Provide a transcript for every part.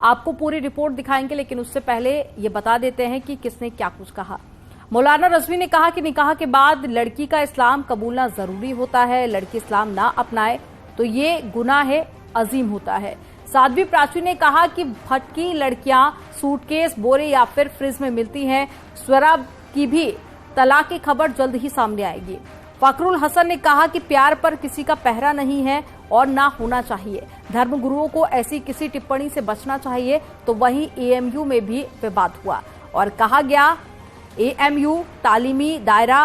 आपको पूरी रिपोर्ट दिखाएंगे, लेकिन उससे पहले ये बता देते हैं कि किसने क्या कुछ कहा। मौलाना रजवी ने कहा कि निकाह के बाद लड़की का इस्लाम कबूलना जरूरी होता है। लड़की इस्लाम ना अपनाए तो ये गुनाह अजीम होता है। साध्वी प्राची ने कहा कि भटकी लड़कियां सूटकेस, बोरे या फिर फ्रिज में मिलती हैं। स्वरा की भी तलाक की खबर जल्द ही सामने आएगी। फखरुल हसन ने कहा कि प्यार पर किसी का पहरा नहीं है और ना होना चाहिए। धर्मगुरुओं को ऐसी किसी टिप्पणी से बचना चाहिए। तो वहीं एएमयू में भी विवाद हुआ और कहा गया एएमयू तालीमी दायरा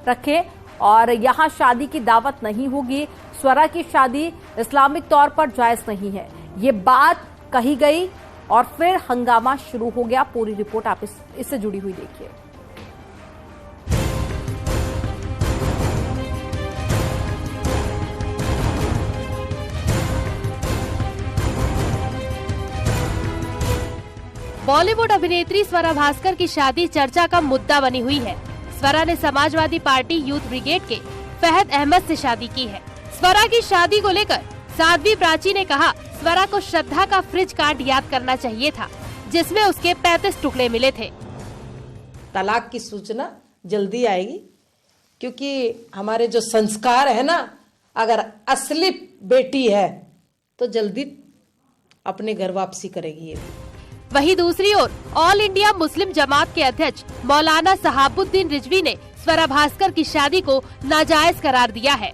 रखे और यहां शादी की दावत नहीं होगी। स्वरा की शादी इस्लामिक तौर पर जायज नहीं है, ये बात कही गई और फिर हंगामा शुरू हो गया। पूरी रिपोर्ट आप इससे जुड़ी हुई देखिए। बॉलीवुड अभिनेत्री स्वरा भास्कर की शादी चर्चा का मुद्दा बनी हुई है। स्वरा ने समाजवादी पार्टी यूथ ब्रिगेड के फहद अहमद से शादी की है। स्वरा की शादी को लेकर साध्वी प्राची ने कहा, स्वरा को श्रद्धा का फ्रिज कार्ड याद करना चाहिए था जिसमें उसके 35 टुकड़े मिले थे। तलाक की सूचना जल्दी आएगी क्योंकि हमारे जो संस्कार है ना, अगर असली बेटी है तो जल्दी अपने घर वापसी करेगी ये। वहीं दूसरी ओर ऑल इंडिया मुस्लिम जमात के अध्यक्ष मौलाना सहाबुद्दीन रिजवी ने स्वरा भास्कर की शादी को नाजायज करार दिया है।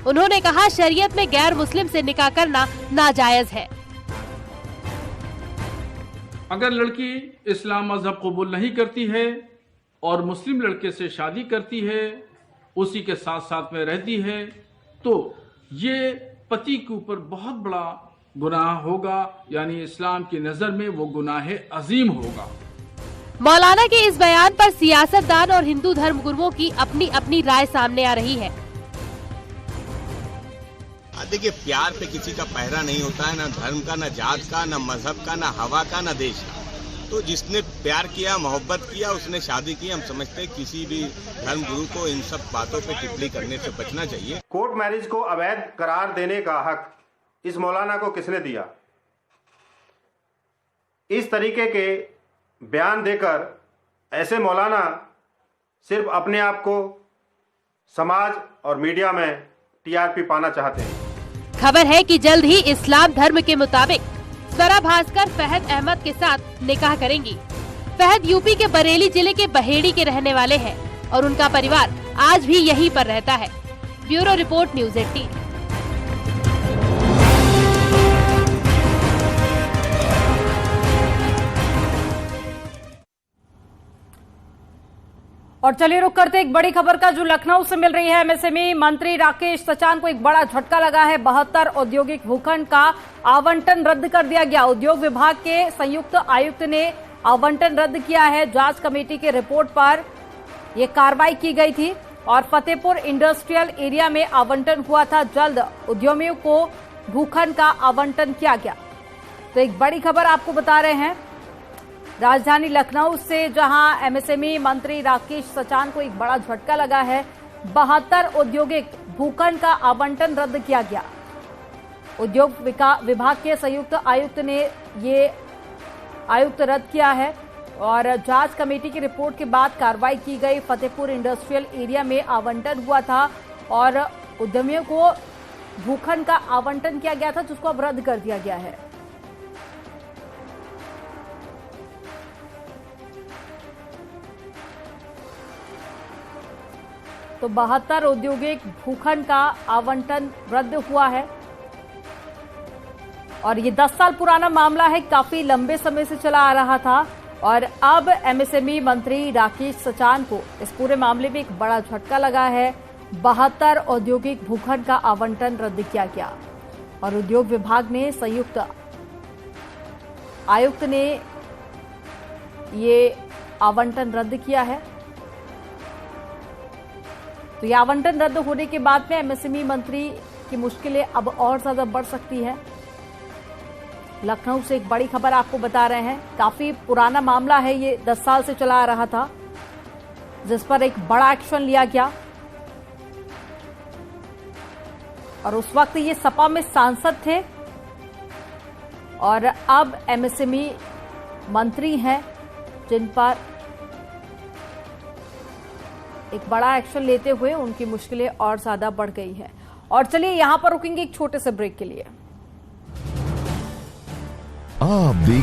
उन्होंने कहा, शरीयत में गैर मुस्लिम से निकाह करना नाजायज है। अगर लड़की इस्लाम मजहब कबूल नहीं करती है और मुस्लिम लड़के से शादी करती है, उसी के साथ साथ में रहती है, तो ये पति के ऊपर बहुत बड़ा गुनाह होगा, यानी इस्लाम की नजर में वो गुनाह अजीम होगा। मौलाना के इस बयान पर सियासतदान और हिंदू धर्मगुरुओं की अपनी अपनी राय सामने आ रही है। देखिए, प्यार पे किसी का पहरा नहीं होता है, ना धर्म का, ना जात का, ना मजहब का, ना हवा का, ना देश का। तो जिसने प्यार किया, मोहब्बत किया, उसने शादी की। हम समझते हैं किसी भी धर्म गुरु को इन सब बातों पे टिप्पणी करने से बचना चाहिए। कोर्ट मैरिज को अवैध करार देने का हक इस मौलाना को किसने दिया? इस तरीके के बयान देकर ऐसे मौलाना सिर्फ अपने आप को समाज और मीडिया में टीआरपी पाना चाहते हैं। खबर है कि जल्द ही इस्लाम धर्म के मुताबिक स्वरा भास्कर फहद अहमद के साथ निकाह करेंगी। फहद यूपी के बरेली जिले के बहेड़ी के रहने वाले हैं और उनका परिवार आज भी यहीं पर रहता है। Bureau report, news 18। और चलिए रुक करते एक बड़ी खबर का जो लखनऊ से मिल रही है। एमएसएमई मंत्री राकेश सचान को एक बड़ा झटका लगा है। 72 औद्योगिक भूखंड का आवंटन रद्द कर दिया गया। उद्योग विभाग के संयुक्त आयुक्त ने आवंटन रद्द किया है। जांच कमेटी की रिपोर्ट पर यह कार्रवाई की गई थी और फतेहपुर इंडस्ट्रियल एरिया में आवंटन हुआ था। जल्द उद्यमियों को भूखंड का आवंटन किया गया। तो एक बड़ी खबर आपको बता रहे हैं राजधानी लखनऊ से, जहां एमएसएमई मंत्री राकेश सचान को एक बड़ा झटका लगा है। 72 औद्योगिक भूखंड का आवंटन रद्द किया गया। उद्योग विभाग के संयुक्त आयुक्त ने ये आयुक्त रद्द किया है और जांच कमेटी की रिपोर्ट के बाद कार्रवाई की गई। फतेहपुर इंडस्ट्रियल एरिया में आवंटन हुआ था और उद्यमियों को भूखंड का आवंटन किया गया था, जिसको अब रद्द कर दिया गया है। तो 72 औद्योगिक भूखंड का आवंटन रद्द हुआ है और ये 10 साल पुराना मामला है, काफी लंबे समय से चला आ रहा था और अब एमएसएमई मंत्री राकेश सचान को इस पूरे मामले में एक बड़ा झटका लगा है। 72 औद्योगिक भूखंड का आवंटन रद्द किया गया और उद्योग विभाग ने संयुक्त आयुक्त ने ये आवंटन रद्द किया है। तो यह आवंटन रद्द होने के बाद में एमएसएमई मंत्री की मुश्किलें अब और ज्यादा बढ़ सकती है। लखनऊ से एक बड़ी खबर आपको बता रहे हैं। काफी पुराना मामला है, ये 10 साल से चला आ रहा था, जिस पर एक बड़ा एक्शन लिया गया और उस वक्त ये सपा में सांसद थे और अब एमएसएमई मंत्री हैं जिन पर एक बड़ा एक्शन लेते हुए उनकी मुश्किलें और ज्यादा बढ़ गई है। और चलिए यहां पर रुकेंगे एक छोटे से ब्रेक के लिए। आप देख